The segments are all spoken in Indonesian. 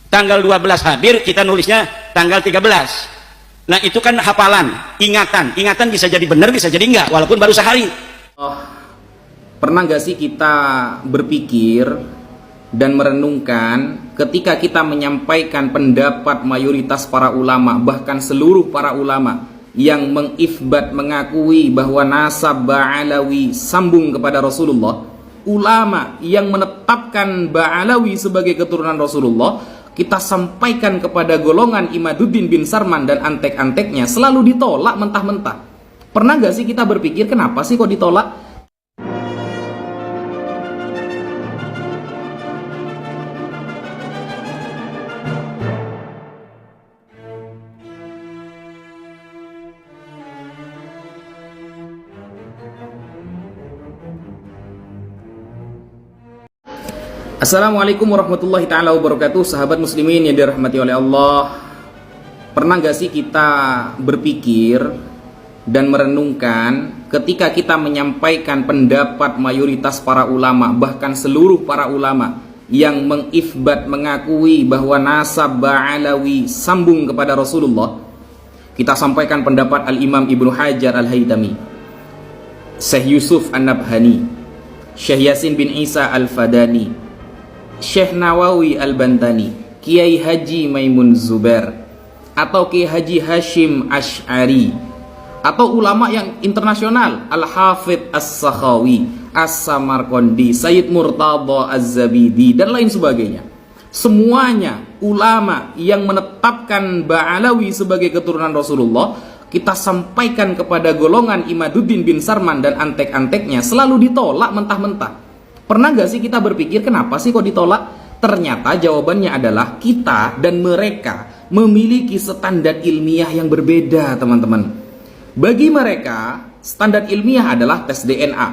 Tanggal 12 hadir, kita nulisnya tanggal 13. Nah itu kan hafalan, ingatan bisa jadi benar, bisa jadi enggak, walaupun baru sehari. Pernah gak sih kita berpikir dan merenungkan ketika kita menyampaikan pendapat mayoritas para ulama, bahkan seluruh para ulama yang mengifbat, mengakui bahwa nasab Ba'alawi sambung kepada Rasulullah, ulama yang menetapkan Ba'alawi sebagai keturunan Rasulullah, kita sampaikan kepada golongan Imaduddin bin Sarman dan antek-anteknya, selalu ditolak mentah-mentah. Pernah gak sih kita berpikir kenapa sih kok ditolak? Assalamualaikum warahmatullahi ta'ala wabarakatuh. Sahabat muslimin yang dirahmati oleh Allah, pernah gak sih kita berpikir dan merenungkan ketika kita menyampaikan pendapat mayoritas para ulama, bahkan seluruh para ulama yang mengifbat, mengakui bahwa nasab Ba'alawi sambung kepada Rasulullah, kita sampaikan pendapat Al-Imam Ibnu Hajar Al-Haytami, Syekh Yusuf An-Nabhani, Syekh Yasin bin Isa Al-Fadani, Syekh Nawawi Al-Bantani, Kiai Haji Maimun Zubair, atau Kiai Haji Hashim Ash'ari, atau ulama yang internasional, Al-Hafidh As-Sakhawi, As-Samarqandi, Sayyid Murtadha Az-Zabidi, dan lain sebagainya. Semuanya ulama yang menetapkan Ba'alawi sebagai keturunan Rasulullah, kita sampaikan kepada golongan Imaduddin bin Sarman dan antek-anteknya, selalu ditolak mentah-mentah. Pernah gak sih kita berpikir kenapa sih kok ditolak? Ternyata jawabannya adalah kita dan mereka memiliki standar ilmiah yang berbeda, teman-teman. Bagi mereka, standar ilmiah adalah tes DNA,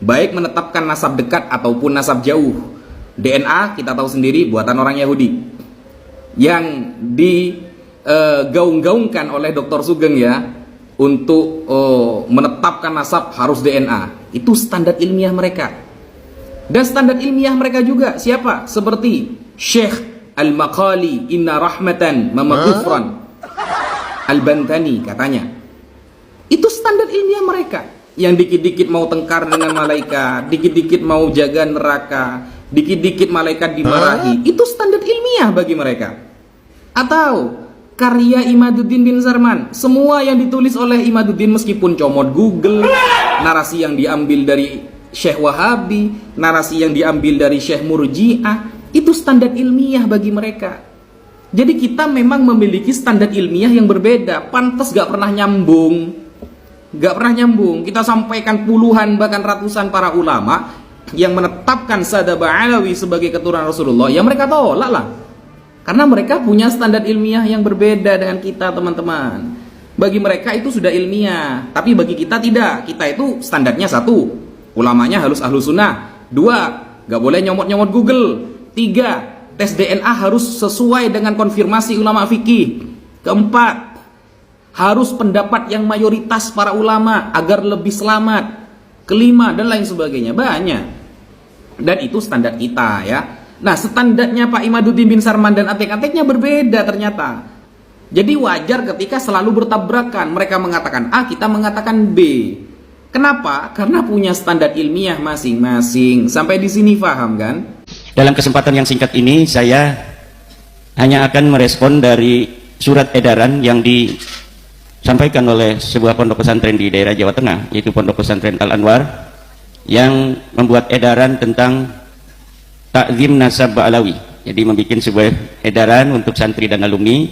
baik menetapkan nasab dekat ataupun nasab jauh. DNA kita tahu sendiri buatan orang Yahudi yang digaung-gaungkan oleh Dr. Sugeng ya, untuk menetapkan nasab harus DNA. Itu standar ilmiah mereka. Dan standar ilmiah mereka juga siapa? Seperti Syekh Al-Maqali, Inna Rahmatan Mama Kufran Al-Bantani katanya. Itu standar ilmiah mereka. Yang dikit-dikit mau tengkar dengan malaikat, dikit-dikit mau jaga neraka, dikit-dikit malaikat dimarahi. Itu standar ilmiah bagi mereka. Atau karya Imaduddin bin Sarman, semua yang ditulis oleh Imaduddin meskipun comot Google, narasi yang diambil dari Syekh Wahabi, narasi yang diambil dari Syekh Murji'ah, itu standar ilmiah bagi mereka. Jadi kita memang memiliki standar ilmiah yang berbeda. Pantas gak pernah nyambung. Gak pernah nyambung. Kita sampaikan puluhan bahkan ratusan para ulama yang menetapkan Sada Ba'alawi sebagai keturunan Rasulullah, ya mereka tolak lah. Karena mereka punya standar ilmiah yang berbeda dengan kita, teman-teman. Bagi mereka itu sudah ilmiah, tapi bagi kita tidak. Kita itu standarnya satu, ulamanya harus ahlu sunnah. 2, gak boleh nyomot-nyomot Google. 3, tes DNA harus sesuai dengan konfirmasi ulama fikih. 4, harus pendapat yang mayoritas para ulama agar lebih selamat. 5, dan lain sebagainya. Banyak. Dan itu standar kita ya. Nah, standarnya Pak Imaduddin bin Sarman dan antek-anteknya berbeda ternyata. Jadi wajar ketika selalu bertabrakan. Mereka mengatakan A, kita mengatakan B. Kenapa? Karena punya standar ilmiah masing-masing. Sampai di sini paham kan? Dalam kesempatan yang singkat ini saya hanya akan merespon dari surat edaran yang disampaikan oleh sebuah pondok pesantren di daerah Jawa Tengah, yaitu Pondok Pesantren Al-Anwar, yang membuat edaran tentang takzim nasab Ba'alawi. Jadi membuat sebuah edaran untuk santri dan alumni.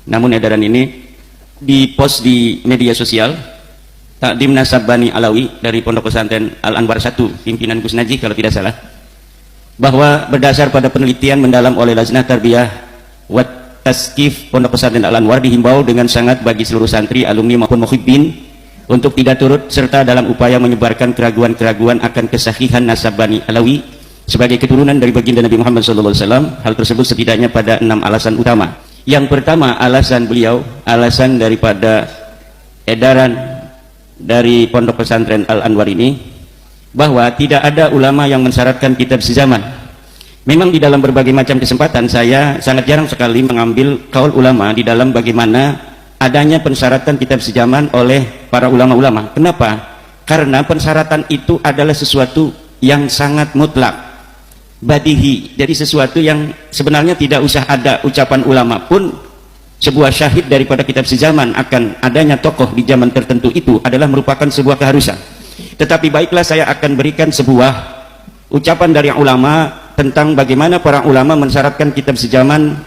Namun edaran ini dipost di media sosial. Takdim nasab Bani Alawi dari Pondok Pesantren Al-Anwar 1, pimpinan Gus Najih kalau tidak salah, bahwa berdasar pada penelitian mendalam oleh Lajnah Tarbiyah wa Taskif Pondok Pesantren Al-Anwar, dihimbau dengan sangat bagi seluruh santri, alumni maupun muhibbin untuk tidak turut serta dalam upaya menyebarkan keraguan-keraguan akan kesahihan nasab Bani Alawi sebagai keturunan dari baginda Nabi Muhammad SAW. Hal tersebut setidaknya pada 6 alasan utama. Yang pertama, alasan beliau, alasan daripada edaran dari Pondok Pesantren Al-Anwar ini, bahwa tidak ada ulama yang mensyaratkan kitab sezaman Memang di dalam berbagai macam kesempatan saya sangat jarang sekali mengambil kaul ulama di dalam bagaimana adanya pensyaratan kitab sejaman oleh para ulama-ulama. Kenapa? Karena pensyaratan itu adalah sesuatu yang sangat mutlak, badihi, jadi sesuatu yang sebenarnya tidak usah ada ucapan ulama pun sebuah syahid daripada kitab sejaman akan adanya tokoh di zaman tertentu itu adalah merupakan sebuah keharusan. Tetapi baiklah, saya akan berikan sebuah ucapan dari ulama tentang bagaimana para ulama mensyaratkan kitab sejaman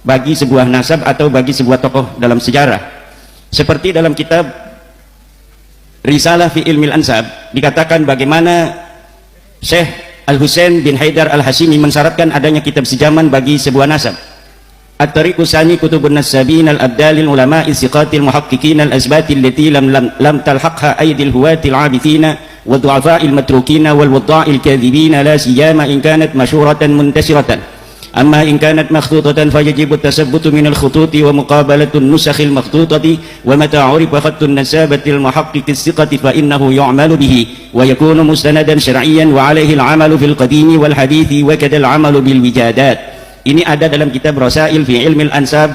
bagi sebuah nasab atau bagi sebuah tokoh dalam sejarah. Seperti dalam kitab Risalah fi Ilmil Ansab dikatakan bagaimana Syekh Al-Husain bin Haidar Al-Hashimi mensyaratkan adanya kitab sejaman bagi sebuah nasab. At-tariqu sani kutubun nasabin al-abdalil ulama istiqatil muhaqqiqin al-azbatil lati lam talhaqha aydil huwatil abithina وضعفاء المتروكين والوضاع الكاذبين لا سيما إن كانت مشهورة منتشرة أما إن كانت مخطوطة فيجب التثبت من الخطوط ومقابلة النسخ المخطوطة ومتى عرف خط النسابة المحقق الثقة فإنه يعمل به ويكون مستندا شرعيا وعليه العمل في القديم والحديث وكذا العمل بالوجادات. Ini ada dalam kitab Rasail fi Ilmil Ansab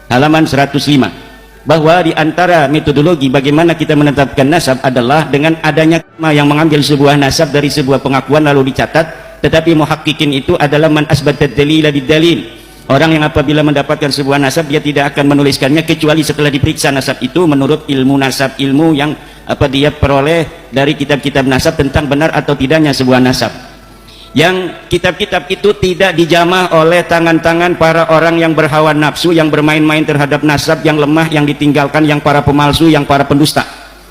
halaman 105. Bahwa di antara metodologi bagaimana kita menetapkan nasab adalah dengan adanya yang mengambil sebuah nasab dari sebuah pengakuan lalu dicatat, tetapi muhaqqiqin itu adalah man asbatat dalila bidalil. Orang yang apabila mendapatkan sebuah nasab dia tidak akan menuliskannya kecuali setelah diperiksa nasab itu menurut ilmu nasab, ilmu yang dia peroleh dari kitab-kitab nasab tentang benar atau tidaknya sebuah nasab. Yang kitab-kitab itu tidak dijamah oleh tangan-tangan para orang yang berhawa nafsu, yang bermain-main terhadap nasab, yang lemah, yang ditinggalkan, yang para pemalsu, yang para pendusta.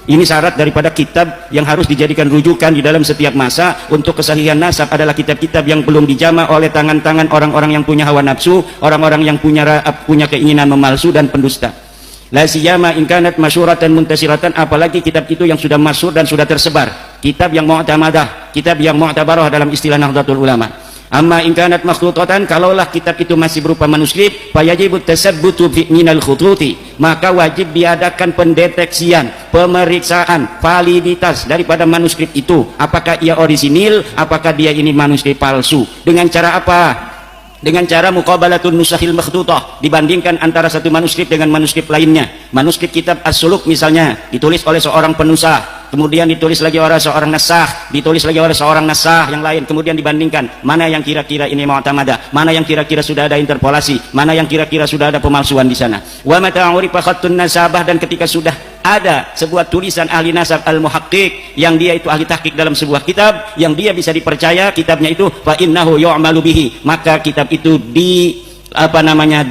Ini syarat daripada kitab yang harus dijadikan rujukan di dalam setiap masa untuk kesahihan nasab adalah kitab-kitab yang belum dijamah oleh tangan-tangan orang-orang yang punya hawa nafsu, orang-orang yang punya keinginan memalsu dan pendusta. La siyama in kanat masyhuratan muntasiratan, apalagi kitab itu yang sudah masyhur dan sudah tersebar, kitab yang mu'tamadah, kitab yang mu'tabarah dalam istilah Nahdlatul Ulama. Amma in kanat makhtutatan, kalaulah kitab itu masih berupa manuskrip, fayajibut tasabbutu minal khututi, maka wajib diadakan pendeteksian, pemeriksaan validitas daripada manuskrip itu, apakah ia orisinil, apakah dia ini manuskrip palsu. Dengan cara apa? Dengan cara muqabalatun nusakhil makhtutah, dibandingkan antara satu manuskrip dengan manuskrip lainnya. Manuskrip kitab As-Suluk misalnya ditulis oleh seorang penusah, kemudian ditulis lagi oleh seorang nasah, ditulis lagi oleh seorang nasah yang lain, kemudian dibandingkan mana yang kira-kira ini mu'tamadah, mana yang kira-kira sudah ada interpolasi, mana yang kira-kira sudah ada pemalsuan di sana. Wa mata urifa khattun nasabah, dan ketika sudah ada sebuah tulisan ahli nasab al-muhaqqiq yang dia itu ahli tahqiq dalam sebuah kitab yang dia bisa dipercaya kitabnya itu, fa innahu yu'malu bihi, maka kitab itu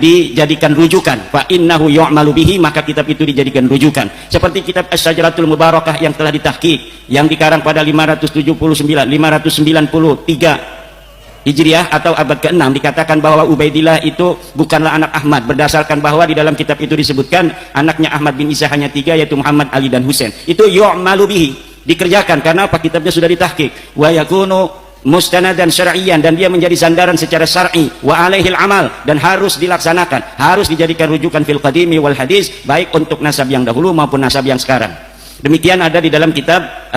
dijadikan rujukan. Fa innahu yu'malu bihi, maka kitab itu dijadikan rujukan. Seperti kitab Asy-Syajaratul Mubarakah yang telah ditahqiq, yang dikarang pada 593 Hijriah atau abad ke-6, dikatakan bahwa Ubaidillah itu bukanlah anak Ahmad, berdasarkan bahwa di dalam kitab itu disebutkan anaknya Ahmad bin Isa hanya 3, yaitu Muhammad, Ali, dan Husain. Itu yu'malu bihi, dikerjakan karena apa? Kitabnya sudah ditahqiq. Wa yakunu mustanadan syar'iyyan, dan dia menjadi sandaran secara syar'i, wa alaihil amal, dan harus dilaksanakan, harus dijadikan rujukan fil qadimi wal hadis, baik untuk nasab yang dahulu maupun nasab yang sekarang. Demikian ada di dalam kitab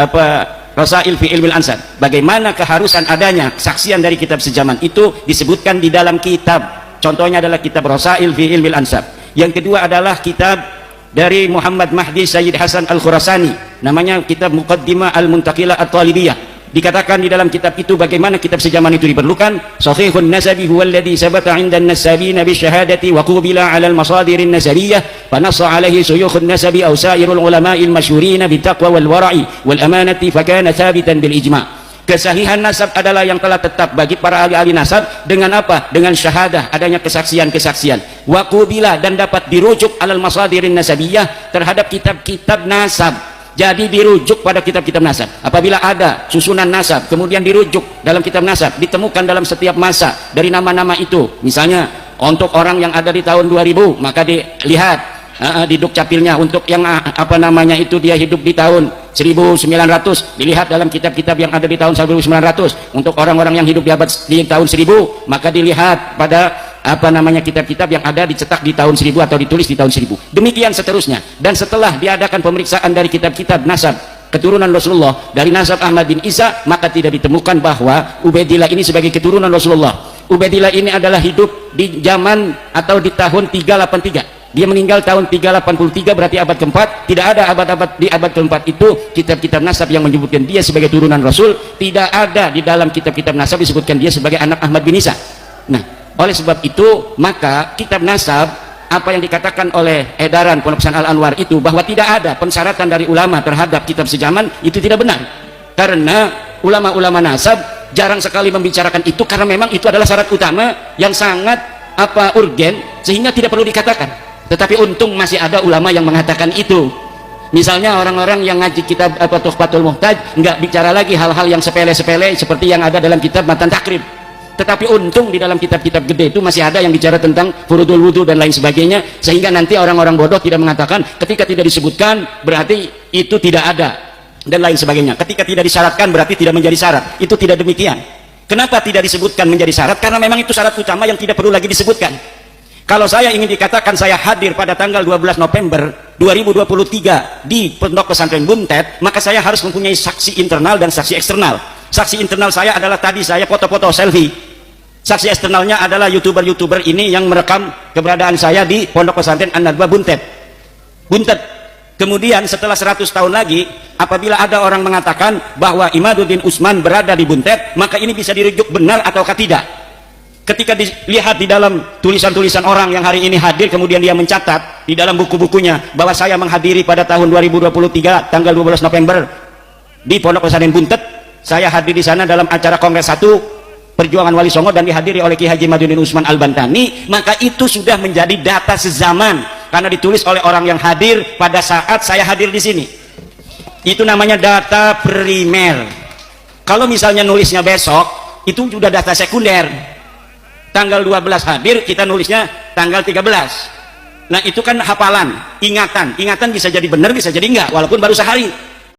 Rasail fi Ilmil Ansab. Bagaimana keharusan adanya kesaksian dari kitab sejaman itu disebutkan di dalam kitab. Contohnya adalah kitab Rasail fi Ilmil Ansab. Yang kedua adalah kitab dari Muhammad Mahdi Sayyid Hasan Al-Khurasani, namanya kitab Muqaddimah Al-Muntaqilah At-Talibiyah. Dikatakan di dalam kitab itu bagaimana kitab sejaman itu diperlukan. Sahihun nasabi huwa alladhi sabata 'inda an-nasabina bi syahadati wa qubila 'ala al-masadir an-nasabiyah fa nassa 'alaihi shuyukhun nasabi aw sa'irul ulama'il masyhurina bit taqwa wal wara'i wal amanati fa kana thabitan bil ijma'. Kesahihan nasab adalah yang telah tetap bagi para ahli-ahli nasab dengan apa? Dengan syahadah, adanya kesaksian-kesaksian. Wa qubila, dan dapat dirujuk 'alal masadirin nasabiyah, terhadap kitab-kitab nasab. Jadi dirujuk pada kitab-kitab nasab. Apabila ada susunan nasab, kemudian dirujuk dalam kitab nasab, ditemukan dalam setiap masa dari nama-nama itu. Misalnya untuk orang yang ada di tahun 2000, maka dilihat di dukcapilnya. Untuk yang dia hidup di tahun 1900, dilihat dalam kitab-kitab yang ada di tahun 1900. Untuk orang-orang yang hidup di tahun 1000, maka dilihat pada kitab-kitab yang ada dicetak di tahun 1000 atau ditulis di tahun 1000. Demikian seterusnya. Dan setelah diadakan pemeriksaan dari kitab-kitab nasab keturunan Rasulullah dari nasab Ahmad bin Isa, maka tidak ditemukan bahwa Ubaidillah ini sebagai keturunan Rasulullah. Ubaidillah ini adalah hidup di zaman atau di tahun 383. Dia meninggal tahun 383, berarti abad keempat. Tidak ada di abad keempat itu kitab-kitab nasab yang menyebutkan dia sebagai turunan Rasul. Tidak ada di dalam kitab-kitab nasab disebutkan dia sebagai anak Ahmad bin Isa. Nah, oleh sebab itu maka kitab nasab, apa yang dikatakan oleh edaran Pondok Pesantren Al-Anwar itu, bahwa tidak ada pensyaratan dari ulama terhadap kitab sejaman, itu tidak benar. Karena ulama-ulama nasab jarang sekali membicarakan itu, karena memang itu adalah syarat utama yang sangat urgen, sehingga tidak perlu dikatakan. Tetapi untung masih ada ulama yang mengatakan itu. Misalnya orang-orang yang ngaji kitab Tuhfatul Muhtaj nggak bicara lagi hal-hal yang sepele-sepele seperti yang ada dalam kitab Matan Takrib. Tetapi untung di dalam kitab-kitab gede itu masih ada yang bicara tentang furudul wudu dan lain sebagainya, sehingga nanti orang-orang bodoh tidak mengatakan ketika tidak disebutkan berarti itu tidak ada dan lain sebagainya. Ketika tidak disyaratkan berarti tidak menjadi syarat. Itu tidak demikian. Kenapa tidak disebutkan menjadi syarat? Karena memang itu syarat utama yang tidak perlu lagi disebutkan. Kalau saya ingin dikatakan saya hadir pada tanggal 12 November 2023 di Pondok Pesantren Buntet, maka saya harus mempunyai saksi internal dan saksi eksternal. Saksi internal saya adalah tadi saya foto-foto selfie. Saksi eksternalnya adalah youtuber-youtuber ini yang merekam keberadaan saya di Pondok Pesantren An-Nadwa Buntet. Kemudian setelah 100 tahun lagi, apabila ada orang mengatakan bahwa Imaduddin Usman berada di Buntet, maka ini bisa dirujuk benar ataukah tidak. Ketika dilihat di dalam tulisan-tulisan orang yang hari ini hadir, kemudian dia mencatat di dalam buku-bukunya bahwa saya menghadiri pada tahun 2023 tanggal 12 November di Pondok Pesantren Buntet, saya hadir di sana dalam acara Kongres 1 Perjuangan Wali Songo dan dihadiri oleh Ki Haji Imaduddin Usman Al-Bantani, maka itu sudah menjadi data sezaman karena ditulis oleh orang yang hadir pada saat saya hadir di sini. Itu namanya data primer. Kalau misalnya nulisnya besok, itu sudah data sekunder. Tanggal 12 hadir, kita nulisnya tanggal 13. Nah, itu kan hafalan, ingatan bisa jadi benar, bisa jadi enggak, walaupun baru sehari.